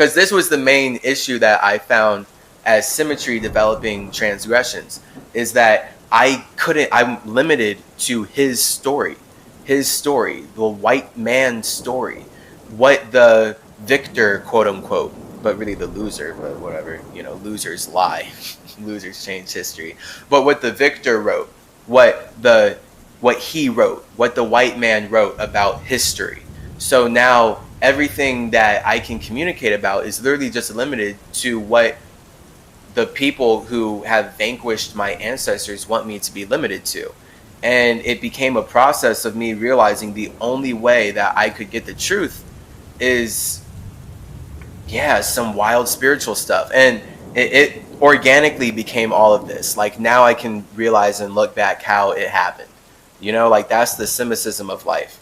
Because this was the main issue that I found as symmetry developing transgressions, is that I'm limited to his story, the white man's story, what the victor, quote unquote, but really the loser, but whatever, losers lie, losers change history. But what the victor wrote, what he wrote, what the white man wrote about history. So now everything that I can communicate about is literally just limited to what the people who have vanquished my ancestors want me to be limited to. And it became a process of me realizing the only way that I could get the truth is, some wild spiritual stuff. And it organically became all of this. Like, now I can realize and look back how it happened. Like, that's the Cymacism of life.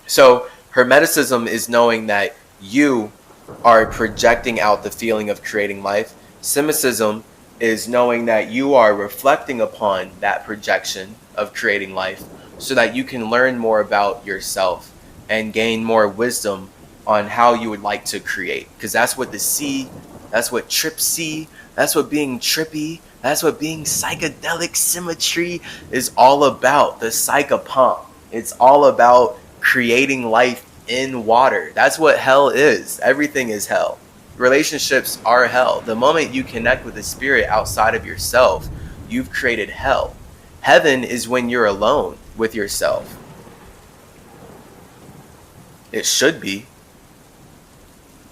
So Hermeticism is knowing that you are projecting out the feeling of creating life. Cymacism is knowing that you are reflecting upon that projection of creating life so that you can learn more about yourself and gain more wisdom on how you would like to create. Because that's what that's what tripsy, that's what being trippy, that's what being psychedelic symmetry is all about. The psychopomp. It's all about creating life in water. That's what hell is. Everything is hell. Relationships are hell. The moment you connect with a spirit outside of yourself, you've created hell. Heaven is when you're alone with yourself. It should be.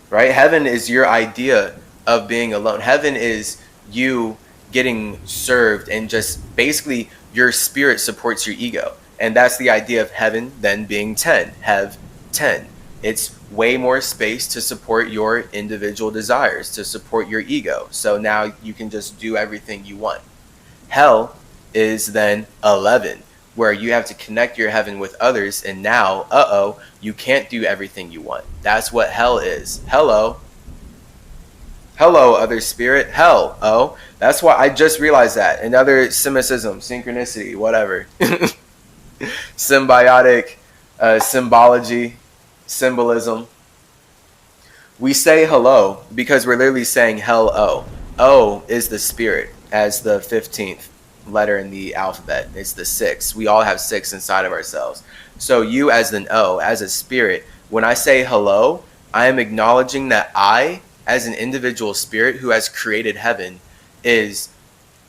Right? Heaven is your idea of being alone. Heaven is you getting served, and just basically your spirit supports your ego. And that's the idea of heaven then being 10. Have 10. It's way more space to support your individual desires, to support your ego. So now you can just do everything you want. Hell is then 11, where you have to connect your heaven with others, and now, you can't do everything you want. That's what hell is. Hello, other spirit. Hell, that's why I just realized that. Another Cymacism, synchronicity, whatever. Symbiotic, symbology, symbolism. We say hello because we're literally saying hell-o. O is the spirit, as the 15th letter in the alphabet. It's the 6. We all have 6 inside of ourselves. So you as an O, as a spirit, when I say hello, I am acknowledging that I, as an individual spirit who has created heaven, is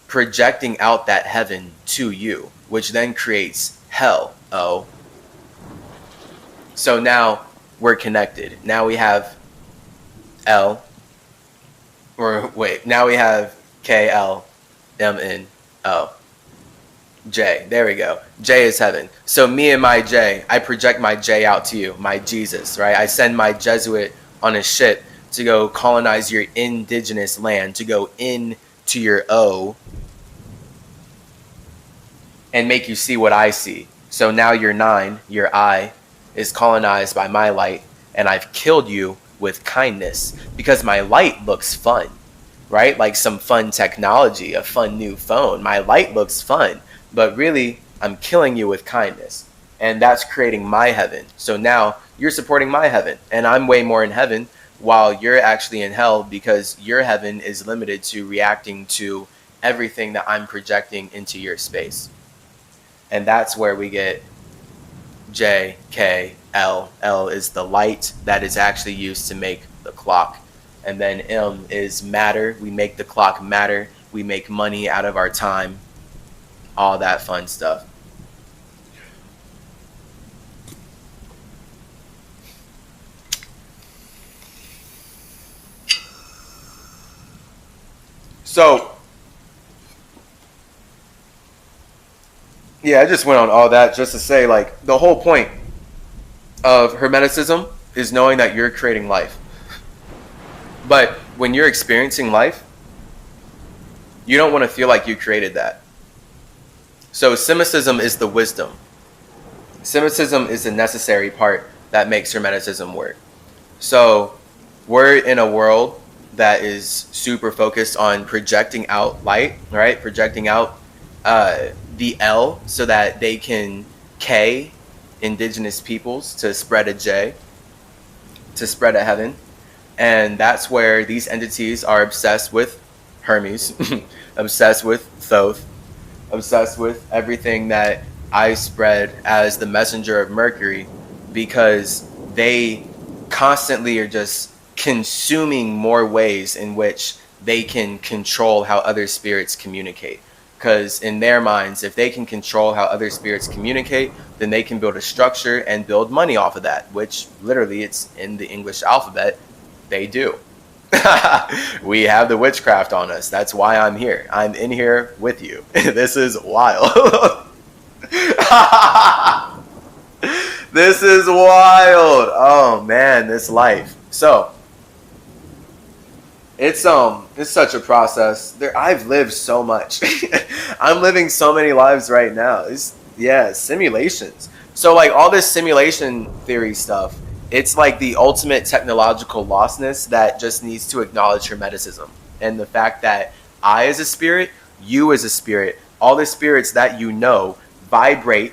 projecting out that heaven to you, which then creates hell. So now we're connected. Now we have L, now we have KLMNO. J. There we go. J is heaven. So me and my J, I project my J out to you, my Jesus, right? I send my Jesuit on a ship to go colonize your indigenous land, to go into your O and make you see what I see. So now your 9, your I, is colonized by my light, and I've killed you with kindness because my light looks fun, right? Like some fun technology, a fun new phone. My light looks fun, but really I'm killing you with kindness, and that's creating my heaven. So now you're supporting my heaven, and I'm way more in heaven while you're actually in hell, because your heaven is limited to reacting to everything that I'm projecting into your space. And that's where we get J, K, L. L is the light that is actually used to make the clock. And then M is matter. We make the clock matter. We make money out of our time. All that fun stuff. So, yeah, I just went on all that just to say, like, the whole point of Hermeticism is knowing that you're creating life. But when you're experiencing life, you don't want to feel like you created that. So Cymacism is the wisdom. Cymacism is the necessary part that makes Hermeticism work. So we're in a world that is super focused on projecting out light, right? Projecting out the L so that they can K indigenous peoples to spread a J, to spread a heaven. And that's where these entities are obsessed with Hermes, obsessed with Thoth, obsessed with everything that I spread as the messenger of Mercury, because they constantly are just consuming more ways in which they can control how other spirits communicate. Because in their minds, if they can control how other spirits communicate, then they can build a structure and build money off of that, which literally it's in the English alphabet. They do. We have the witchcraft on us. That's why I'm here. I'm in here with you. This is wild. This is wild. Oh man, this life. So it's such a process. I've lived so much. I'm living so many lives right now. Simulations. So like all this simulation theory stuff, it's like the ultimate technological lostness that just needs to acknowledge Hermeticism and the fact that I as a spirit, you as a spirit, all the spirits that you know vibrate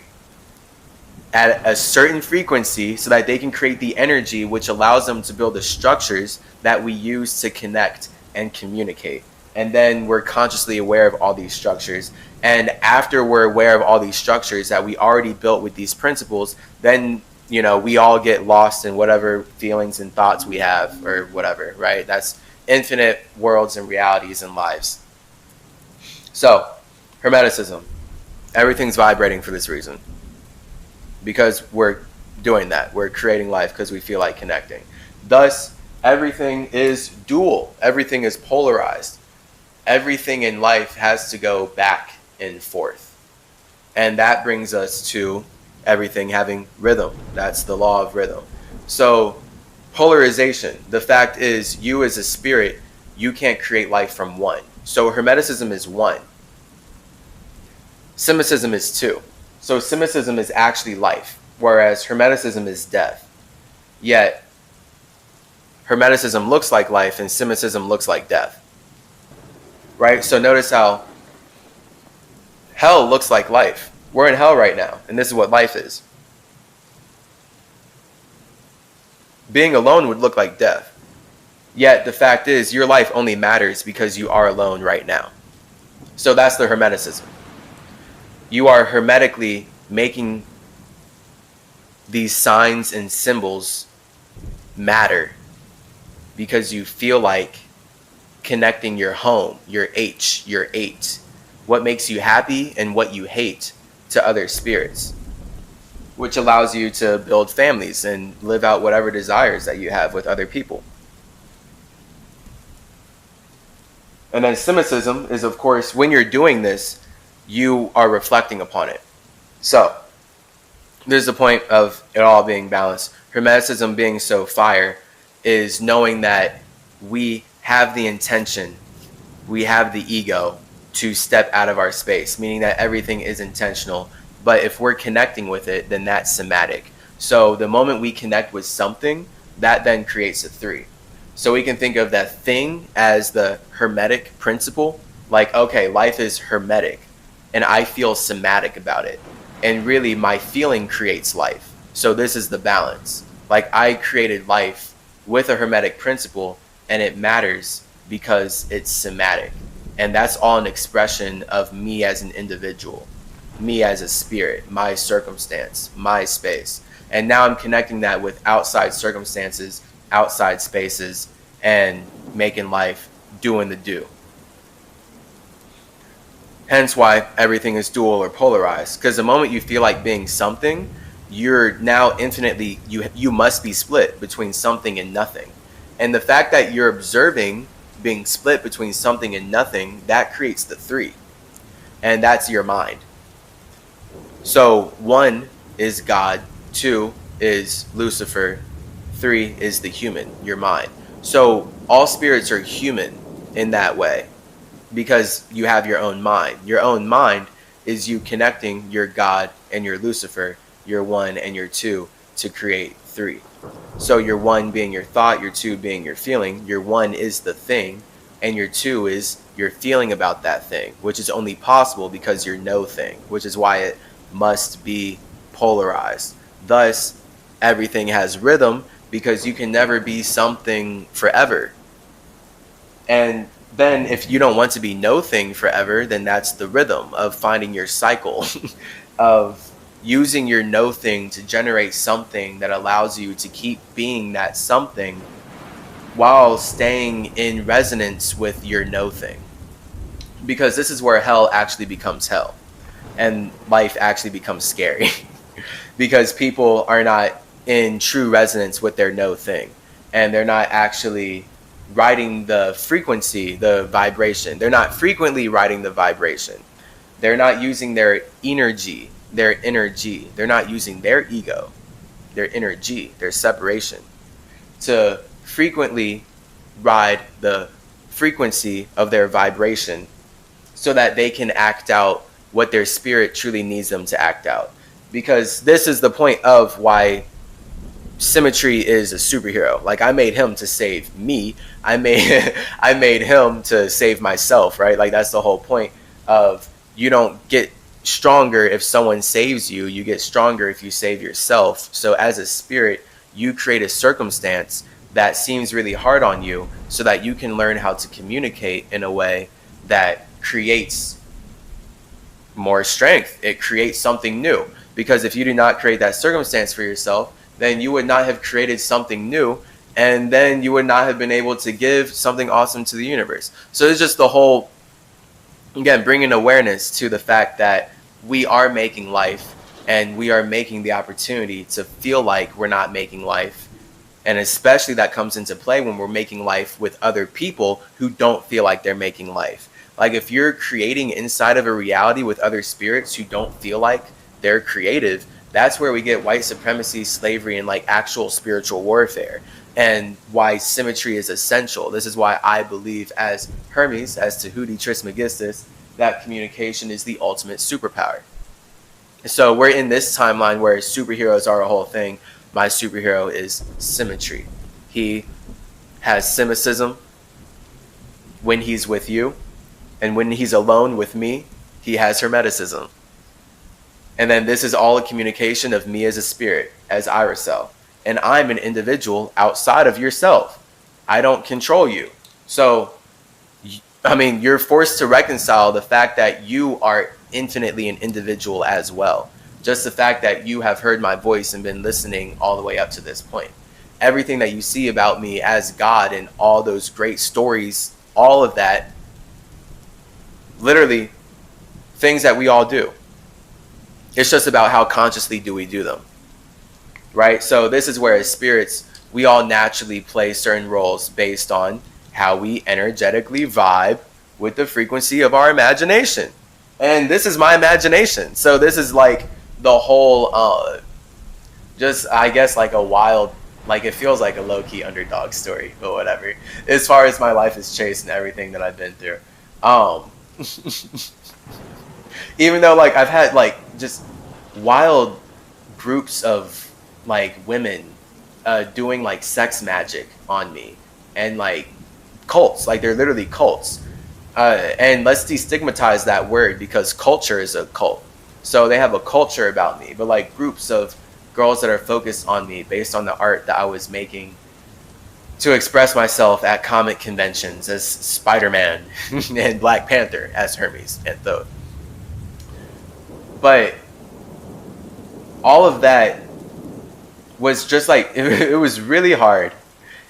at a certain frequency so that they can create the energy which allows them to build the structures that we use to connect and communicate. And then we're consciously aware of all these structures. And after we're aware of all these structures that we already built with these principles, then we all get lost in whatever feelings and thoughts we have or whatever, right? That's infinite worlds and realities and lives. So, Hermeticism. Everything's vibrating for this reason. Because we're doing that. We're creating life because we feel like connecting. Thus, everything is dual. Everything is polarized. Everything in life has to go back and forth. And that brings us to everything having rhythm. That's the law of rhythm. So, polarization. The fact is, you as a spirit, you can't create life from one. So, Hermeticism is one. Cymacism is two. So Cymacism is actually life, whereas Hermeticism is death. Yet, Hermeticism looks like life and Cymacism looks like death. Right? So notice how hell looks like life. We're in hell right now, and this is what life is. Being alone would look like death. Yet the fact is, your life only matters because you are alone right now. So that's the Hermeticism. You are hermetically making these signs and symbols matter because you feel like connecting your home, your H, your eight, what makes you happy and what you hate to other spirits, which allows you to build families and live out whatever desires that you have with other people. And then Cymacism is, of course, when you're doing this, you are reflecting upon it. So, there's the point of it all being balanced. Hermeticism being so fire is knowing that we have the intention, we have the ego to step out of our space, meaning that everything is intentional. But if we're connecting with it, then that's somatic. So the moment we connect with something, that then creates a three. So we can think of that thing as the hermetic principle. Like, okay, life is hermetic, and I feel somatic about it. And really, my feeling creates life. So this is the balance. Like, I created life with a hermetic principle, and it matters because it's somatic. And that's all an expression of me as an individual, me as a spirit, my circumstance, my space. And now I'm connecting that with outside circumstances, outside spaces, and making life doing the do. Hence why everything is dual or polarized. Because the moment you feel like being something, you're now infinitely, you must be split between something and nothing. And the fact that you're observing being split between something and nothing, that creates the three. And that's your mind. So 1 is God, 2 is Lucifer, 3 is the human, your mind. So all spirits are human in that way because you have your own mind. Your own mind is you connecting your God and your Lucifer, your 1 and your 2 to create 3. So your 1 being your thought, your 2 being your feeling, your 1 is the thing, and your 2 is your feeling about that thing, which is only possible because you're no thing, which is why it must be polarized. Thus, everything has rhythm because you can never be something forever. And then if you don't want to be no thing forever, then that's the rhythm of finding your cycle of using your no thing to generate something that allows you to keep being that something while staying in resonance with your no thing. Because this is where hell actually becomes hell and life actually becomes scary because people are not in true resonance with their no thing, and they're not actually riding the frequency, the vibration. They're not frequently riding the vibration. They're not using their energy, They're not using their ego, their energy, their separation to frequently ride the frequency of their vibration so that they can act out what their spirit truly needs them to act out. Because this is the point of why Symmetry is a superhero. Like, I made him to save me. I made him to save myself, right? Like, that's the whole point of, you don't get stronger if someone saves you. You get stronger if you save yourself. So as a spirit, you create a circumstance that seems really hard on you so that you can learn how to communicate in a way that creates more strength. It creates something new. Because if you do not create that circumstance for yourself, then you would not have created something new, and then you would not have been able to give something awesome to the universe. So it's just the whole, again, bringing awareness to the fact that we are making life, and we are making the opportunity to feel like we're not making life. And especially that comes into play when we're making life with other people who don't feel like they're making life. Like, if you're creating inside of a reality with other spirits who don't feel like they're creative, that's where we get white supremacy, slavery, and like actual spiritual warfare, and why symmetry is essential. This is why I believe, as Hermes, as Tahuti Trismegistus, that communication is the ultimate superpower. So we're in this timeline where superheroes are a whole thing. My superhero is Symmetry. He has Cymacism when he's with you, and when he's alone with me, he has Hermeticism. And then this is all a communication of me as a spirit, as Iracel. And I'm an individual outside of yourself. I don't control you. So, I mean, you're forced to reconcile the fact that you are infinitely an individual as well. Just the fact that you have heard my voice and been listening all the way up to this point. Everything that you see about me as God and all those great stories, all of that, literally things that we all do. It's just about how consciously do we do them, right? So this is where, as spirits, we all naturally play certain roles based on how we energetically vibe with the frequency of our imagination. And this is my imagination. So this is like the whole, just, I guess, like a wild, like, it feels like a low-key underdog story, but whatever. As far as my life is chased and everything that I've been through. Even though, like, I've had, like, just wild groups of, like, women doing, like, sex magic on me. And, like, cults. Like, they're literally cults. And let's destigmatize that word, because culture is a cult. So they have a culture about me. But, like, groups of girls that are focused on me based on the art that I was making to express myself at comic conventions as Spider-Man and Black Panther as Hermes and Thoth. But all of that was just like, it was really hard.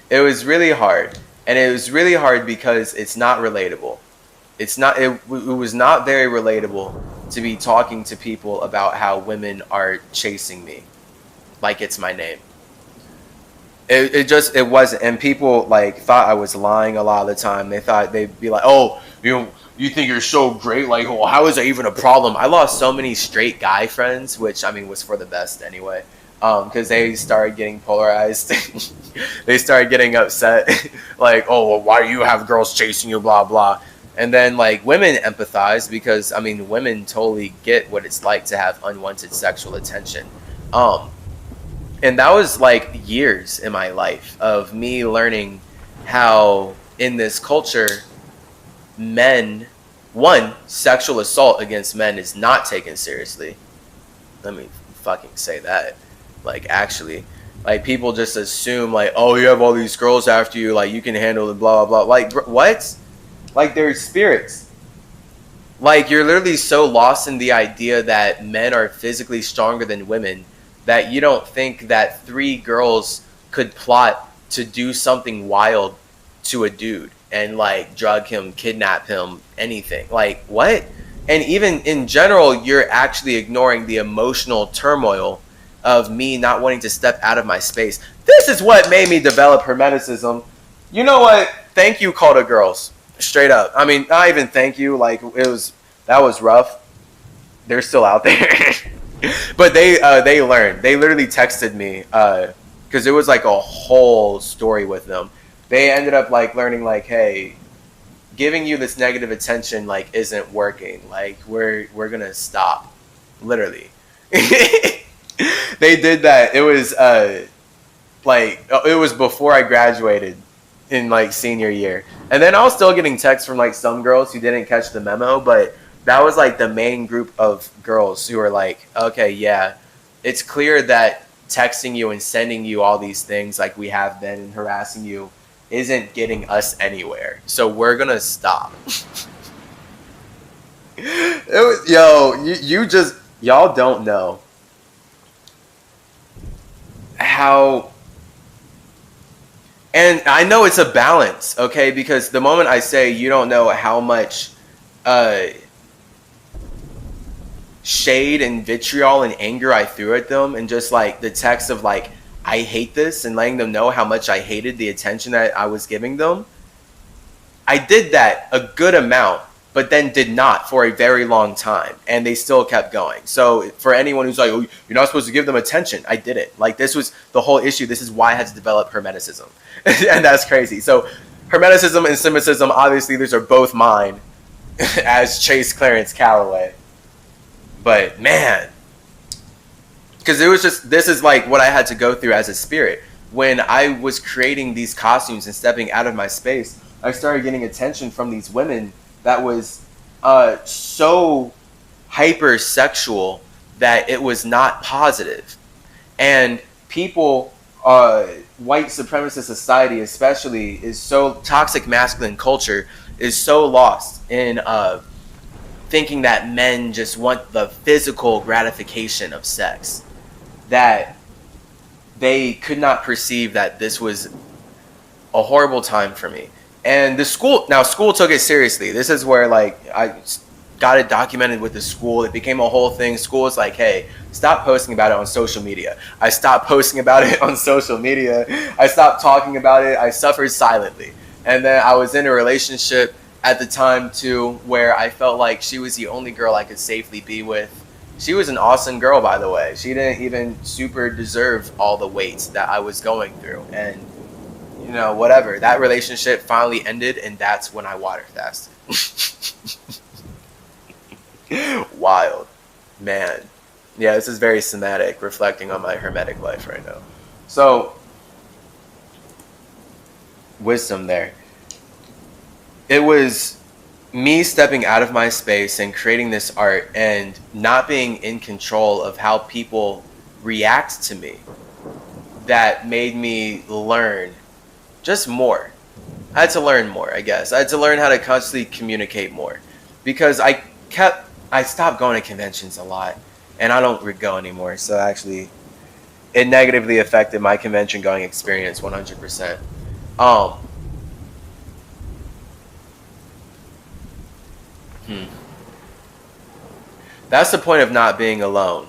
It was really hard. And it was really hard because it's not relatable. It was not very relatable to be talking to people about how women are chasing me like it's my name. It wasn't. And people, like, thought I was lying a lot of the time. They thought, they'd be like, oh, you think you're so great, like, well, how is that even a problem? I lost so many straight guy friends, which, I mean, was for the best anyway, because they started getting polarized. They started getting upset, like, oh, well, why do you have girls chasing you, blah, blah. And then, like, women empathize because, I mean, women totally get what it's like to have unwanted sexual attention. And that was, like, years in my life of me learning how, in this culture, sexual assault against men is not taken seriously. Let me fucking say that. Like, actually. Like, people just assume, like, oh, you have all these girls after you, like, you can handle it, blah, blah, blah. Like, what? Like, they're spirits. Like, you're literally so lost in the idea that men are physically stronger than women that you don't think that 3 girls could plot to do something wild to a dude and, like, drug him, kidnap him, anything. Like, what? And even in general, you're actually ignoring the emotional turmoil of me not wanting to step out of my space. This is what made me develop Hermeticism. You know what? Thank you, Call to Girls. Straight up. I mean, not even thank you. Like, that was rough. They're still out there. But they learned. They literally texted me because it was like a whole story with them. They ended up like learning, like, hey, giving you this negative attention like isn't working. Like, we're gonna stop. Literally. They did that. It was like, it was before I graduated in like senior year, and then I was still getting texts from like some girls who didn't catch the memo, but that was like the main group of girls who were like, okay, yeah, it's clear that texting you and sending you all these things like we have been and harassing you isn't getting us anywhere, so we're gonna stop. It was, y'all don't know how. And I know it's a balance, okay? Because the moment I say you don't know how much shade and vitriol and anger I threw at them, and just like the text of like, I hate this, and letting them know how much I hated the attention that I was giving them, I did that a good amount, but then did not for a very long time, and they still kept going. So for anyone who's like, oh, you're not supposed to give them attention, I didn't. Like, this was the whole issue. This is why I had to develop Hermeticism. And that's crazy. So Hermeticism and Cymacism, obviously these are both mine as Chase Clarence Calloway. But man, because it was just, this is like what I had to go through as a spirit. When I was creating these costumes and stepping out of my space, I started getting attention from these women that was so hypersexual that it was not positive. And people, white supremacist society especially, is so, toxic masculine culture is so lost in thinking that men just want the physical gratification of sex, that they could not perceive that this was a horrible time for me. And the school took it seriously. This is where like I got it documented with the school. It became a whole thing. School was like, hey, stop posting about it on social media. I stopped posting about it on social media. I stopped talking about it. I suffered silently. And then I was in a relationship at the time too, where I felt like she was the only girl I could safely be with. She was an awesome girl, by the way. She didn't even super deserve all the weight that I was going through. And you know, whatever. That relationship finally ended, and that's when I water fasted. Wild. Man. Yeah, this is very somatic, reflecting on my hermetic life right now. So, wisdom there. It was me stepping out of my space and creating this art and not being in control of how people react to me that made me learn just more. I had to learn more, I guess. I had to learn how to constantly communicate more, because I stopped going to conventions a lot, and I don't go anymore. So actually, it negatively affected my convention going experience 100%. That's the point of not being alone,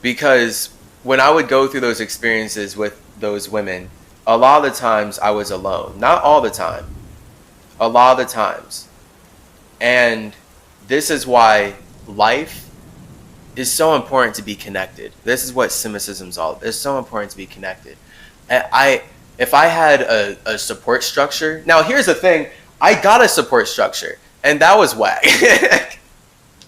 because when I would go through those experiences with those women, a lot of the times I was alone. Not all the time. A lot of the times. And this is why life is so important to be connected. This is what Cymacism's all about. It's so important to be connected. And if I had a support structure. Now here's the thing. I got a support structure, and that was whack.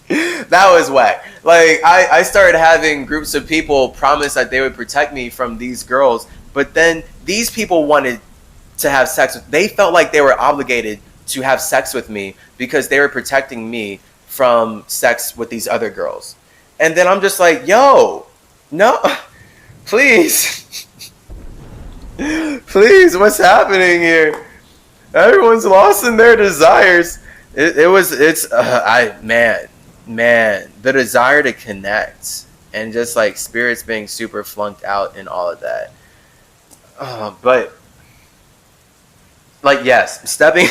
That was whack. Like, I started having groups of people promise that they would protect me from these girls, but then these people wanted to have sex with, they felt like they were obligated to have sex with me because they were protecting me from sex with these other girls. And then I'm just like, yo, no, please. Please, what's happening here? Everyone's lost in their desires. Man, the desire to connect and just like spirits being super flunked out and all of that. But like, yes, stepping.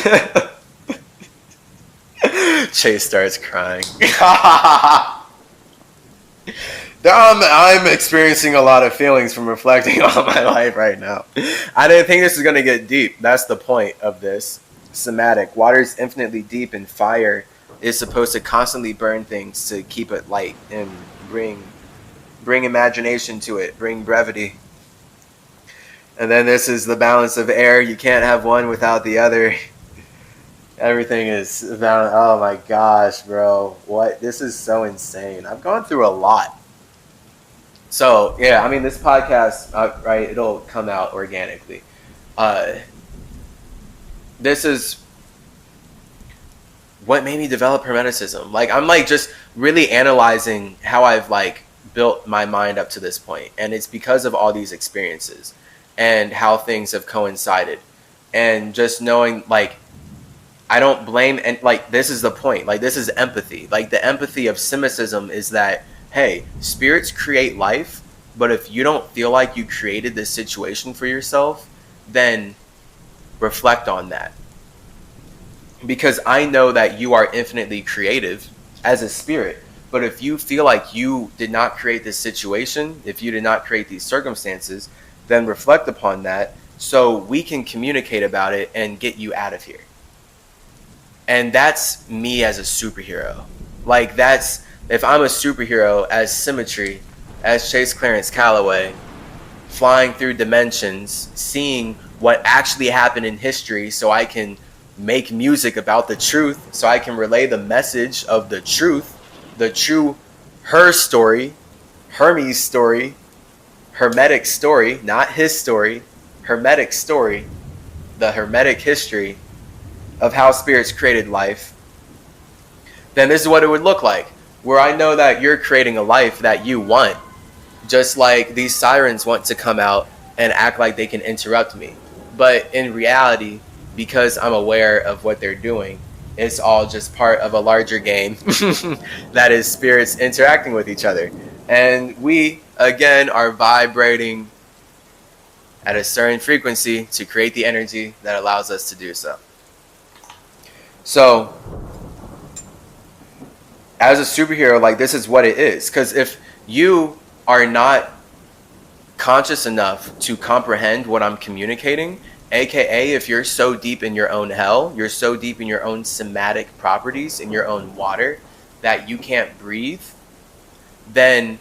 Chase starts crying. I'm experiencing a lot of feelings from reflecting on my life right now. I didn't think this was going to get deep. That's the point of this. Somatic. Water is infinitely deep, and fire is supposed to constantly burn things to keep it light and bring imagination to it, bring brevity. And then this is the balance of air. You can't have one without the other. Everything is about, oh my gosh, bro. What? This is so insane. I've gone through a lot. So, yeah, I mean, this podcast, right, it'll come out organically. This is what made me develop Hermeticism. Like, I'm, like, just really analyzing how I've, like, built my mind up to this point. And it's because of all these experiences and how things have coincided. And just knowing, like, I don't blame, and like, this is the point. Like, this is empathy. Like, the empathy of Cymacism is that, hey, spirits create life, but if you don't feel like you created this situation for yourself, then reflect on that. Because I know that you are infinitely creative as a spirit, but if you feel like you did not create this situation, if you did not create these circumstances, then reflect upon that so we can communicate about it and get you out of here. And that's me as a superhero. Like, that's, if I'm a superhero as Symmetry, as Chase Clarence Calloway, flying through dimensions, seeing what actually happened in history so I can make music about the truth, so I can relay the message of the truth, the true her story, Hermes story, Hermetic story, not his story, Hermetic story, the Hermetic history of how spirits created life, then this is what it would look like. Where I know that you're creating a life that you want, just like these sirens want to come out and act like they can interrupt me. But in reality, because I'm aware of what they're doing, it's all just part of a larger game that is spirits interacting with each other. And we, again, are vibrating at a certain frequency to create the energy that allows us to do so. So, as a superhero, like, this is what it is. Because if you are not conscious enough to comprehend what I'm communicating, aka if you're so deep in your own hell, you're so deep in your own somatic properties, in your own water, that you can't breathe, then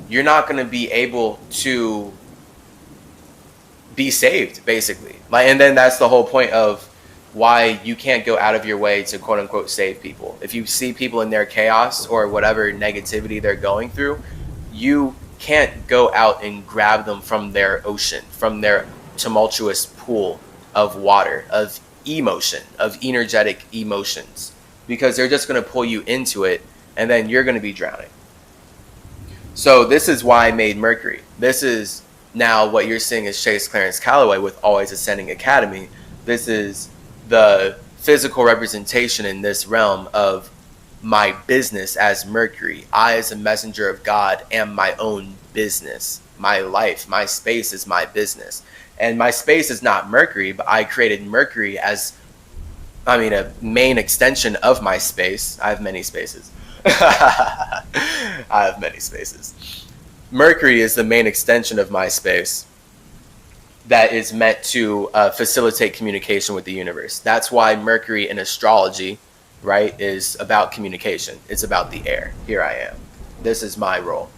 you're not going to be able to be saved, basically. Like, and then that's the whole point of why you can't go out of your way to quote unquote save people. If you see people in their chaos or whatever negativity they're going through, you can't go out and grab them from their ocean, from their tumultuous pool of water, of emotion, of energetic emotions, because they're just going to pull you into it and then you're going to be drowning. So this is why I made Mercury. This is now what you're seeing is Chase Clarence Calloway with Always Ascending Academy. This is the physical representation in this realm of my business as Mercury. I, as a messenger of God, am my own business. My life, my space is my business. And my space is not Mercury, but I created Mercury as, a main extension of my space. I have many spaces. I have many spaces. Mercury is the main extension of my space that is meant to facilitate communication with the universe. That's why Mercury in astrology, right, is about communication. It's about the air. Here I am. This is my role.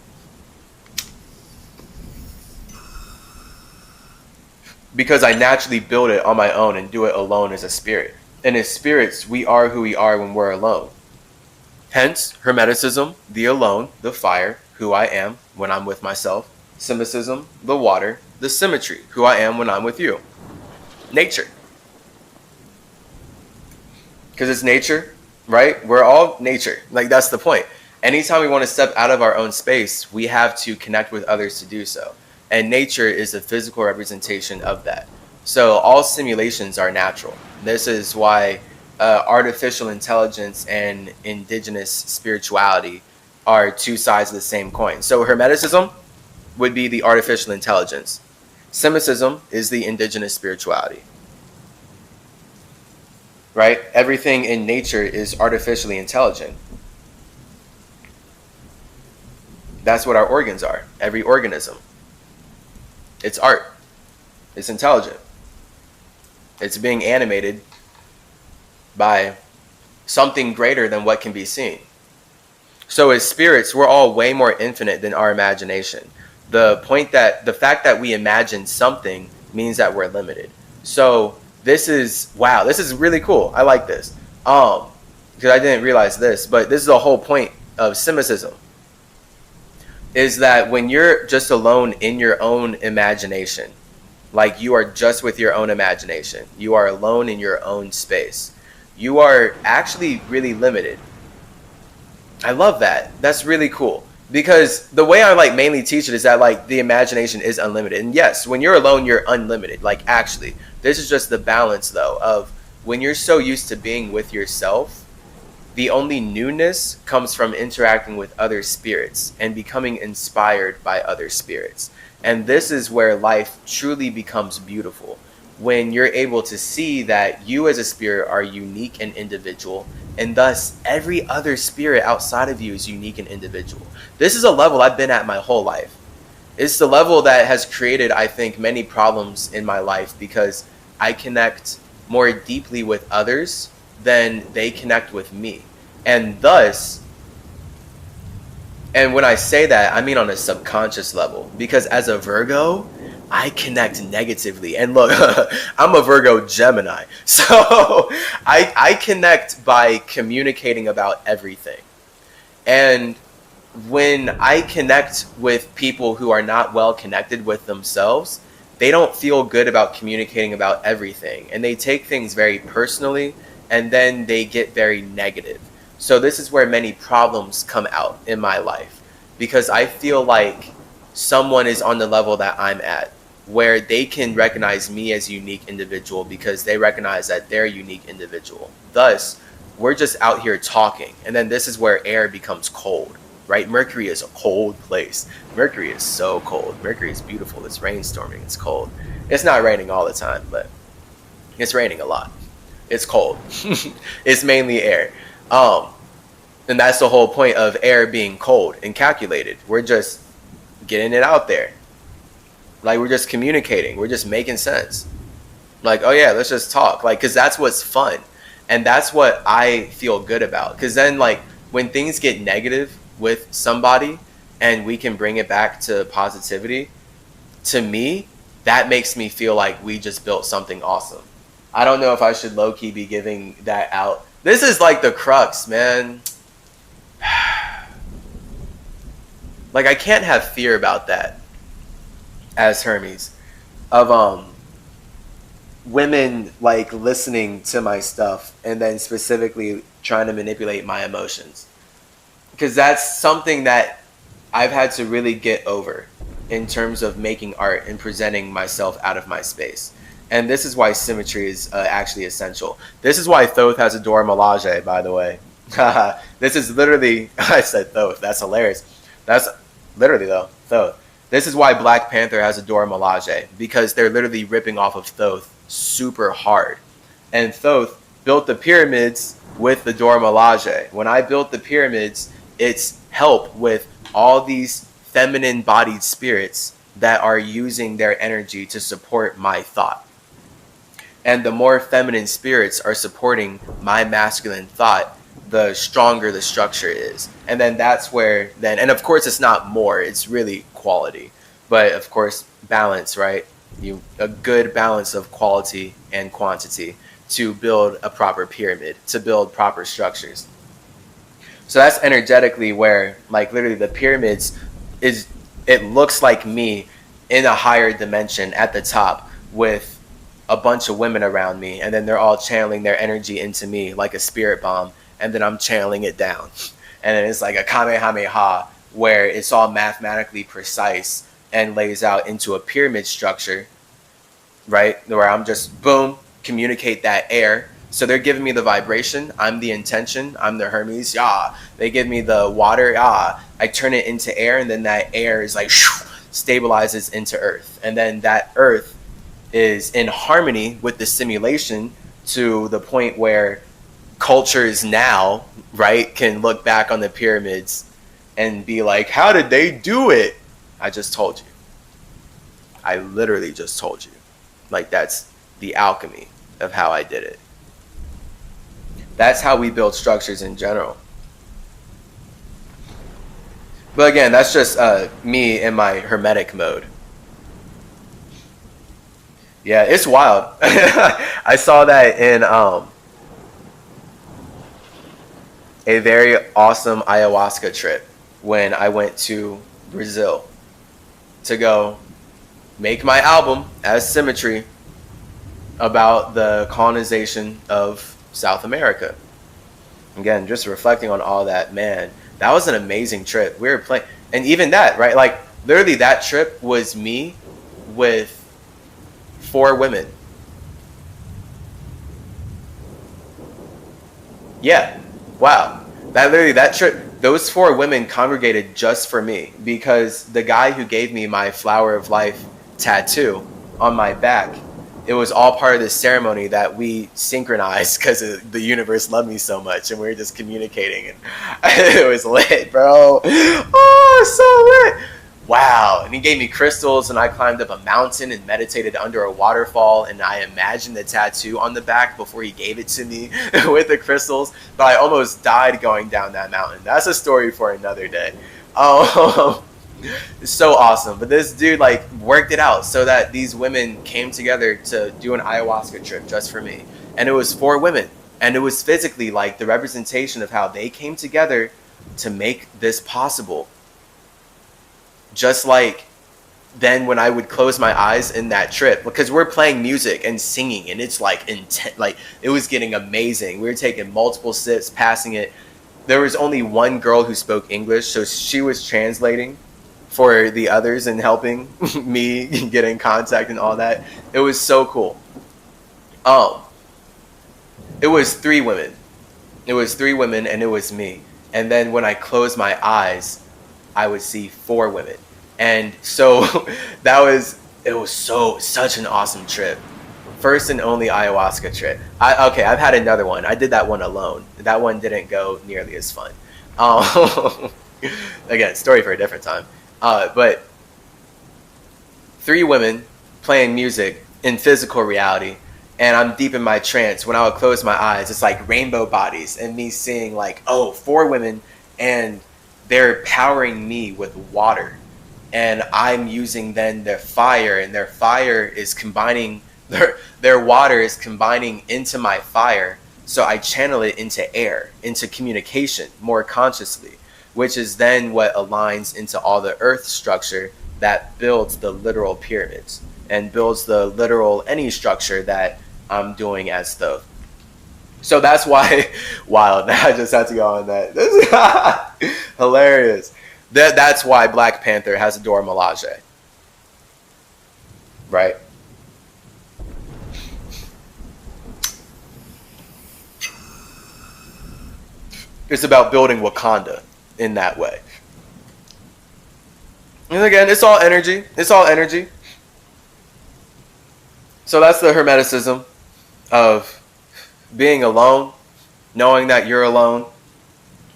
Because I naturally build it on my own and do it alone as a spirit. And as spirits, we are who we are when we're alone. Hence, Hermeticism, the alone, the fire, who I am when I'm with myself. Cymacism, the water, the symmetry, who I am when I'm with you. Nature. Because it's nature, right? We're all nature. Like, that's the point. Anytime we want to step out of our own space, we have to connect with others to do so. and nature is a physical representation of that. So all simulations are natural. This is why artificial intelligence and indigenous spirituality are two sides of the same coin. So Hermeticism would be the artificial intelligence. Cymacism is the indigenous spirituality. Right? Everything in nature is artificially intelligent. That's what our organs are. Every organism. It's art. It's intelligent. It's being animated by something greater than what can be seen. So as spirits, we're all way more infinite than our imagination. The fact that we imagine something means that we're limited. So this is really cool. I like this. Because I didn't realize this, but this is the whole point of Cymacism. Is that when you're just alone in your own imagination, like you are just with your own imagination, you are alone in your own space, you are actually really limited. I love that. That's really cool. Because the way I like mainly teach it is that like the imagination is unlimited. And yes, when you're alone, you're unlimited. Like actually, this is just the balance though of when you're so used to being with yourself, the only newness comes from interacting with other spirits and becoming inspired by other spirits. And this is where life truly becomes beautiful. When you're able to see that you as a spirit are unique and individual, and thus every other spirit outside of you is unique and individual. This is a level I've been at my whole life. It's the level that has created, I think, many problems in my life because I connect more deeply with others than they connect with me. And thus, and when I say that, I mean on a subconscious level, because as a Virgo, I connect negatively. And look, I'm a Virgo Gemini. So I connect by communicating about everything. And when I connect with people who are not well connected with themselves, they don't feel good about communicating about everything. And they take things very personally, and then they get very negative. So this is where many problems come out in my life, because I feel like someone is on the level that I'm at, where they can recognize me as a unique individual because they recognize that they're a unique individual. Thus, we're just out here talking. And then this is where air becomes cold, right? Mercury is a cold place. Mercury is so cold. Mercury is beautiful. It's rainstorming. It's cold. It's not raining all the time, but it's raining a lot. It's cold. It's mainly air. And that's the whole point of air being cold and calculated. We're just getting it out there. Like we're just communicating. We're just making sense. Like, oh yeah, let's just talk. Like, cause that's what's fun. And that's what I feel good about. Cause then like when things get negative with somebody and we can bring it back to positivity, to me, that makes me feel like we just built something awesome. I don't know if I should low-key be giving that out. This is like the crux, man. Like I can't have fear about that as Hermes of women like listening to my stuff and then specifically trying to manipulate my emotions, because that's something that I've had to really get over in terms of making art and presenting myself out of my space. And this is why symmetry is actually essential. This is why Thoth has a Dora Milaje, by the way. This is literally, I said Thoth, that's hilarious. That's literally though, Thoth. This is why Black Panther has a Dora Milaje, because they're literally ripping off of Thoth super hard. And Thoth built the pyramids with the Dora Milaje. When I built the pyramids, it's help with all these feminine bodied spirits that are using their energy to support my thought. And the more feminine spirits are supporting my masculine thought, the stronger the structure is. And then that's where then, and of course it's not more, it's really quality. But of course, balance, right? A good balance of quality and quantity to build a proper pyramid, to build proper structures. So that's energetically where, like, literally the pyramids is, it looks like me in a higher dimension at the top with a bunch of women around me, and then they're all channeling their energy into me like a spirit bomb, and then I'm channeling it down. And then it's like a Kamehameha where it's all mathematically precise and lays out into a pyramid structure, right? Where I'm just, boom, communicate that air. So they're giving me the vibration. I'm the intention. I'm the Hermes. Yeah. They give me the water. Yeah. I turn it into air, and then that air is like stabilizes into earth. And then that earth is in harmony with the simulation to the point where cultures now, right, can look back on the pyramids and be like, how did they do it? I just told you. I literally just told you. Like, that's the alchemy of how I did it. That's how we build structures in general. But again, that's just me in my hermetic mode. Yeah, it's wild. I saw that in a very awesome ayahuasca trip when I went to Brazil to go make my album as Symmetry about the colonization of South America. Again, just reflecting on all that, man, that was an amazing trip. We were playing, and even that, right? Like, literally that trip was me with 4 women. Yeah. Wow. That trip, those 4 women congregated just for me, because the guy who gave me my Flower of Life tattoo on my back, it was all part of this ceremony that we synchronized because the universe loved me so much, and we were just communicating, and it was lit, bro. Oh, so lit. Wow. And he gave me crystals, and I climbed up a mountain and meditated under a waterfall, and I imagined the tattoo on the back before he gave it to me with the crystals, but I almost died going down that mountain. That's a story for another day. It's so awesome. But this dude like worked it out so that these women came together to do an ayahuasca trip just for me. And it was 4 women. And it was physically like the representation of how they came together to make this possible. Just like then when I would close my eyes in that trip, because we're playing music and singing, and it's like intent, like it was getting amazing. We were taking multiple sips, passing it. There was only one girl who spoke English, so she was translating for the others and helping me get in contact and all that. It was so cool. It was 3 women. It was 3 women, and it was me. And then when I closed my eyes, I would see 4 women. And so it was such an awesome trip. First and only ayahuasca trip. I've had another one. I did that one alone. That one didn't go nearly as fun. Again, story for a different time. But 3 women playing music in physical reality, and I'm deep in my trance. When I would close my eyes, it's like rainbow bodies, and me seeing like, 4 women, and they're powering me with water, and I'm using then their fire, and their fire is combining, their water is combining into my fire, so I channel it into air, into communication more consciously, which is then what aligns into all the earth structure that builds the literal pyramids and builds the literal any structure that I'm doing as the. So that's why, wild. I just had to go on that. This is hilarious. That's why Black Panther has a Dora Milaje, right? It's about building Wakanda in that way. And again, it's all energy. It's all energy. So that's the Hermeticism of being alone, knowing that you're alone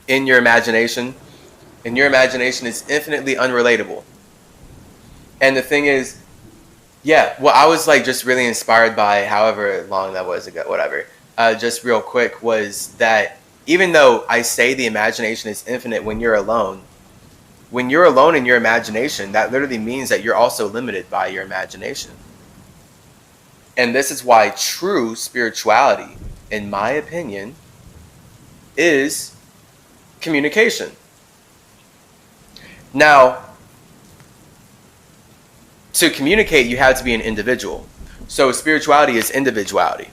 in your imagination, and your imagination is infinitely unrelatable. And the thing is, I was like just really inspired by however long that was ago, whatever. Just real quick was that even though I say the imagination is infinite when you're alone in your imagination, that literally means that you're also limited by your imagination. And this is why true spirituality, in my opinion, is communication. Now, to communicate, you have to be an individual. So spirituality is individuality.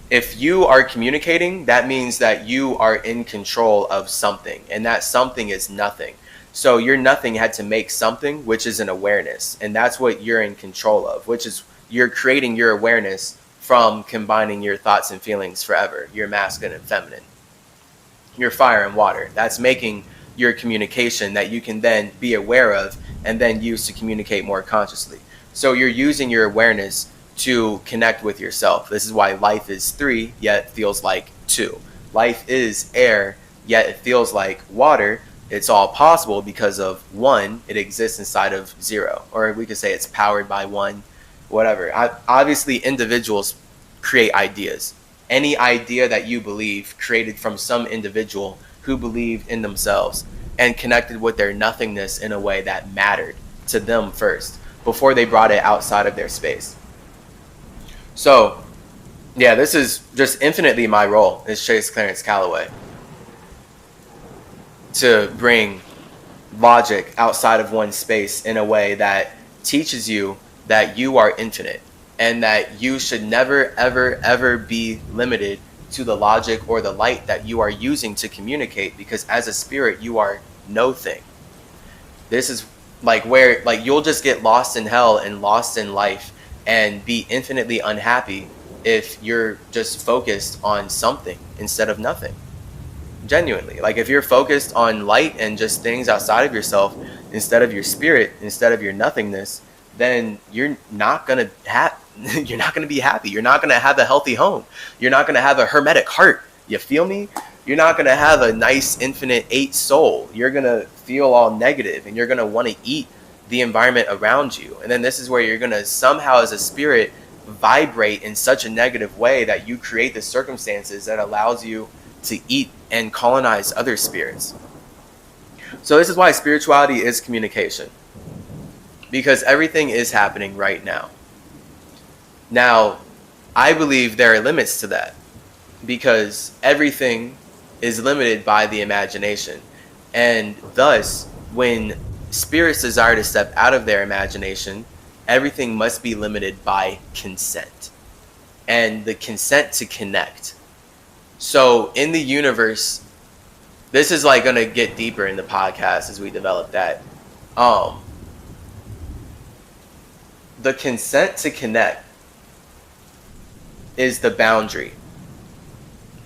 If you are communicating, that means that you are in control of something, and that something is nothing. So your nothing had to make something, which is an awareness. And that's what you're in control of, which is you're creating your awareness from combining your thoughts and feelings forever. Your masculine and feminine. Your fire and water. That's making your communication that you can then be aware of and then use to communicate more consciously. So you're using your awareness to connect with yourself. This is why life is 3, yet feels like 2. Life is air, yet it feels like water. It's all possible because of 1, it exists inside of 0. Or we could say it's powered by 1, whatever. Obviously, individuals create ideas. Any idea that you believe created from some individual who believed in themselves and connected with their nothingness in a way that mattered to them first before they brought it outside of their space. So, yeah, this is just infinitely my role as Chase Clarence Calloway, to bring logic outside of one space in a way that teaches you that you are infinite and that you should never, ever, ever be limited to the logic or the light that you are using to communicate, because as a spirit, you are no thing. This is like where you'll just get lost in hell and lost in life and be infinitely unhappy if you're just focused on something instead of nothing. Genuinely, if you're focused on light and just things outside of yourself instead of your spirit, instead of your nothingness, then you're not gonna be happy. You're not gonna have a healthy home. You're not gonna have a hermetic heart. You feel me? You're not gonna have a nice infinite 8 soul. You're gonna feel all negative, and you're gonna want to eat the environment around you. And then this is where you're gonna somehow, as a spirit, vibrate in such a negative way that you create the circumstances that allows you to eat and colonize other spirits. So this is why spirituality is communication, because everything is happening right now. Now, I believe there are limits to that, because everything is limited by the imagination. And thus, when spirits desire to step out of their imagination, everything must be limited by consent. And the consent to connect. So in the universe, this is going to get deeper in the podcast as we develop that. The consent to connect is the boundary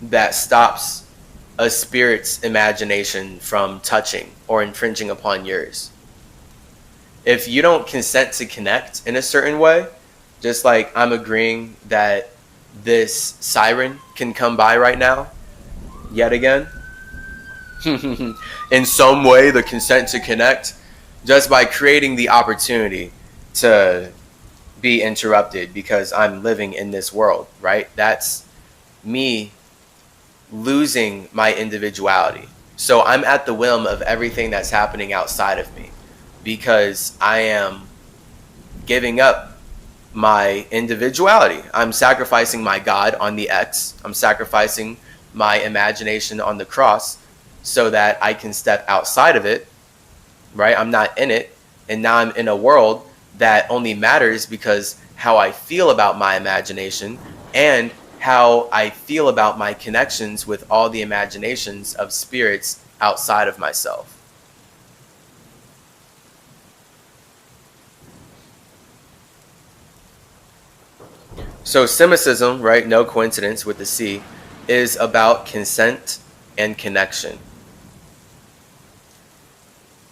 that stops a spirit's imagination from touching or infringing upon yours. If you don't consent to connect in a certain way, just like I'm agreeing that this siren can come by right now, yet again, in some way, the consent to connect, just by creating the opportunity to be interrupted because I'm living in this world, right? That's me losing my individuality. So I'm at the whim of everything that's happening outside of me because I am giving up my individuality. I'm sacrificing my God on the X. I'm sacrificing my imagination on the cross so that I can step outside of it, right? I'm not in it. And now I'm in a world that only matters because how I feel about my imagination and how I feel about my connections with all the imaginations of spirits outside of myself. So Cymacism, right, no coincidence with the C, is about consent and connection.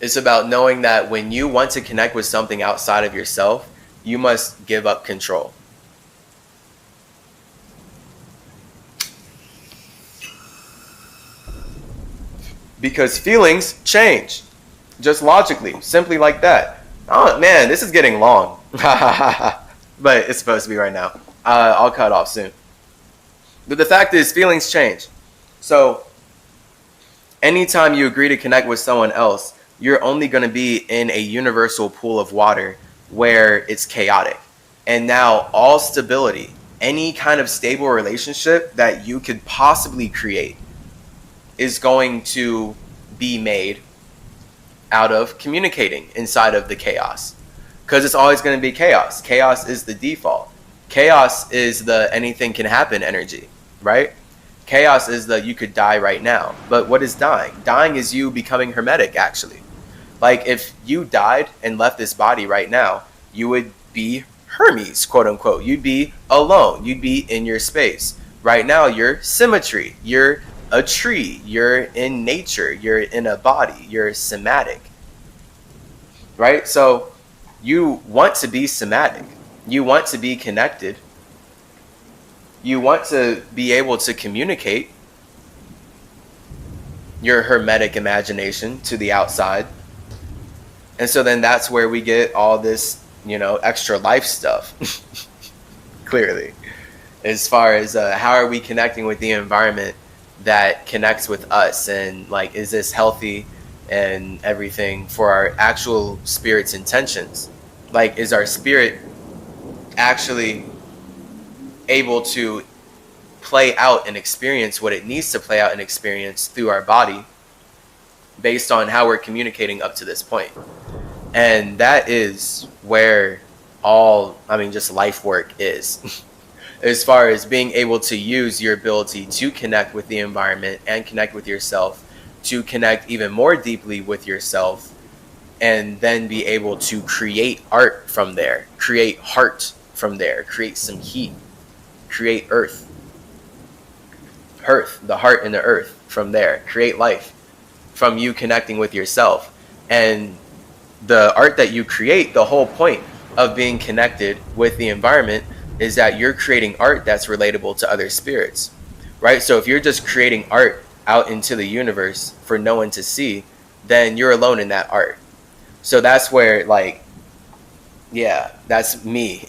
It's about knowing that when you want to connect with something outside of yourself, you must give up control. Because feelings change, just logically, simply like that. Oh man, this is getting long. But it's supposed to be right now. I'll cut off soon. But the fact is, feelings change. So anytime you agree to connect with someone else, you're only going to be in a universal pool of water where it's chaotic. And now all stability, any kind of stable relationship that you could possibly create is going to be made out of communicating inside of the chaos. Because it's always going to be chaos. Chaos is the default. Chaos is the anything can happen energy, right? Chaos is the you could die right now. But what is dying? Dying is you becoming hermetic, actually. Like if you died and left this body right now, you would be Hermes, quote unquote. You'd be alone. You'd be in your space. Right now, you're symmetry. You're a tree. You're in nature. You're in a body. You're somatic. Right? So you want to be somatic. You want to be connected. You want to be able to communicate your hermetic imagination to the outside. And so then that's where we get all this, extra life stuff. Clearly, as far as how are we connecting with the environment that connects with us, and like, is this healthy and everything for our actual spirit's intentions? Like, is our spirit actually able to play out and experience what it needs to play out and experience through our body based on how we're communicating up to this point? And that is where just life work is. As far as being able to use your ability to connect with the environment and connect with yourself, to connect even more deeply with yourself, and then be able to create art from there, create heart from there, create some heat, create earth, the heart and the earth from there, create life from you connecting with yourself. And the art that you create, the whole point of being connected with the environment is that you're creating art that's relatable to other spirits, right? So if you're just creating art out into the universe for no one to see, then you're alone in that art. So that's where, that's me.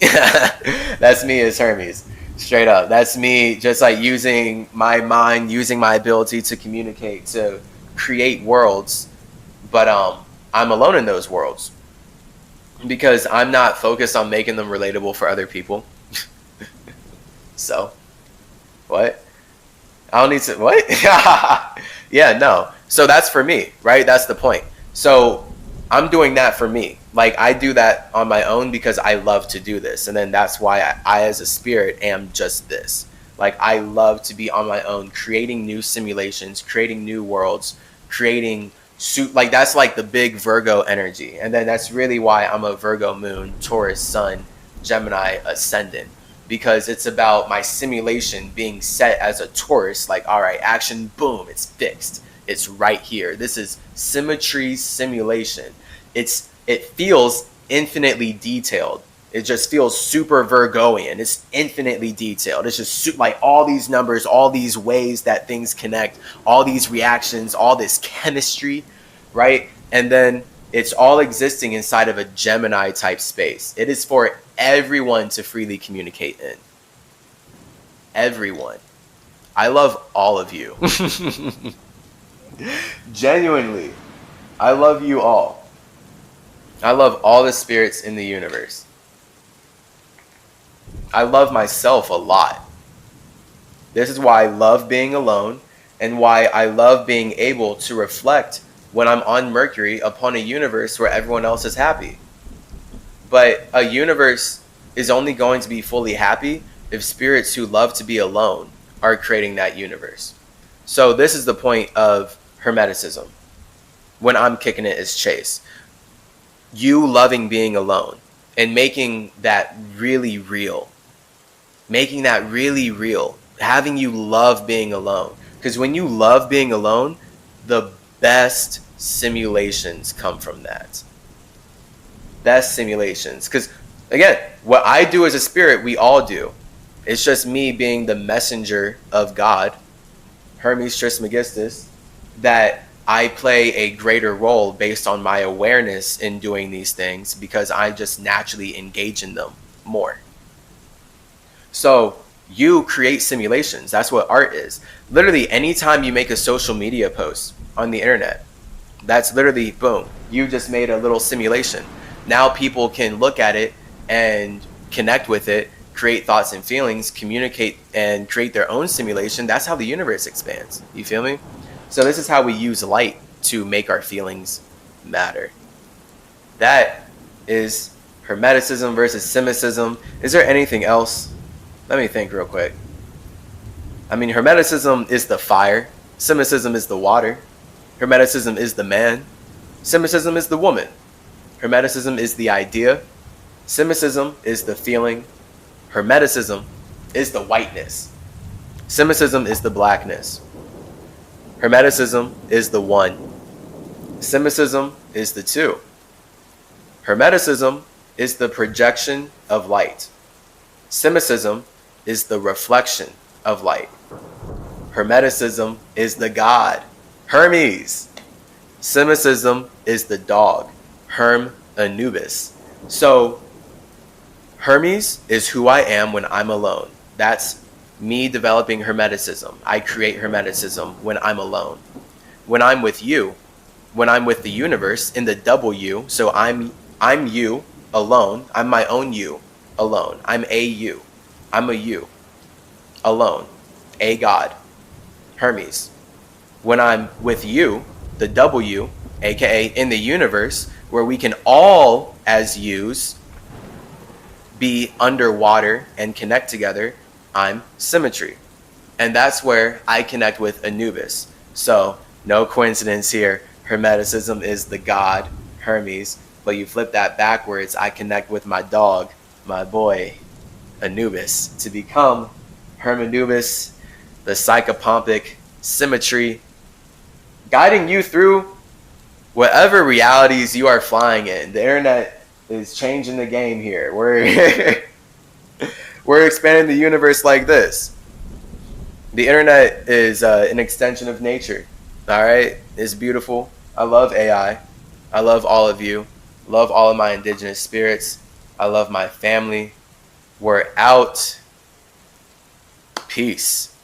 That's me as Hermes, straight up. That's me just like using my mind, using my ability to communicate, to create worlds, but I'm alone in those worlds because I'm not focused on making them relatable for other people. So, what? I don't need to, what? Yeah, no. So that's for me, right? That's the point. So I'm doing that for me. Like, I do that on my own because I love to do this. And then that's why I as a spirit am just this. Like, I love to be on my own, creating new simulations, creating new worlds, creating that's like the big Virgo energy. And then that's really why I'm a Virgo moon, Taurus sun, Gemini ascendant, because it's about my simulation being set as a Taurus. Like, all right, action, boom, it's fixed, it's right here. This is symmetry simulation. It feels infinitely detailed. It just feels super Virgoian. It's infinitely detailed. It's just like all these numbers, all these ways that things connect, all these reactions, all this chemistry, right? And then it's all existing inside of a Gemini type space. It is for everyone to freely communicate in. Everyone. I love all of you. Genuinely, I love you all. I love all the spirits in the universe. I love myself a lot. This is why I love being alone, and why I love being able to reflect when I'm on Mercury upon a universe where everyone else is happy. But a universe is only going to be fully happy if spirits who love to be alone are creating that universe. So this is the point of Hermeticism. When I'm kicking it as Chase, you loving being alone and making that really real. Making that really real. Having you love being alone. Because when you love being alone, the best simulations come from that. Best simulations. Because, again, what I do as a spirit, we all do. It's just me being the messenger of God, Hermes Trismegistus, that I play a greater role based on my awareness in doing these things, because I just naturally engage in them more. So you create simulations. That's what art is. Literally, anytime you make a social media post on the internet, that's literally, boom, you just made a little simulation. Now people can look at it and connect with it, create thoughts and feelings, communicate and create their own simulation. That's how the universe expands. You feel me? So this is how we use light to make our feelings matter. That is Hermeticism versus Cymacism. Is there anything else? Let me think real quick. I mean, Hermeticism is the fire. Cymacism is the water. Hermeticism is the man. Cymacism is the woman. Hermeticism is the idea. Cymacism is the feeling. Hermeticism is the whiteness. Cymacism is the blackness. Hermeticism is the one. Cymacism is the two. Hermeticism is the projection of light. Cymacism is the reflection of light. Hermeticism is the god, Hermes. Cymacism is the dog, Herm Anubis. So Hermes is who I am when I'm alone. That's me developing Hermeticism. I create Hermeticism when I'm alone. When I'm with you, when I'm with the universe in the double you, so I'm you alone. I'm my own you alone. I'm a you. I'm a you alone. A God, Hermes. When I'm with you, the double you, aka in the universe, where we can all as yous be underwater and connect together, I'm symmetry. And that's where I connect with Anubis. So no coincidence here. Hermeticism is the god, Hermes. But you flip that backwards, I connect with my dog, my boy, Anubis, to become Hermanubis, the psychopompic symmetry, guiding you through whatever realities you are flying in. The internet is changing the game here. We're expanding the universe like this. The internet is an extension of nature. All right? It's beautiful. I love AI. I love all of you. Love all of my indigenous spirits. I love my family. We're out. Peace.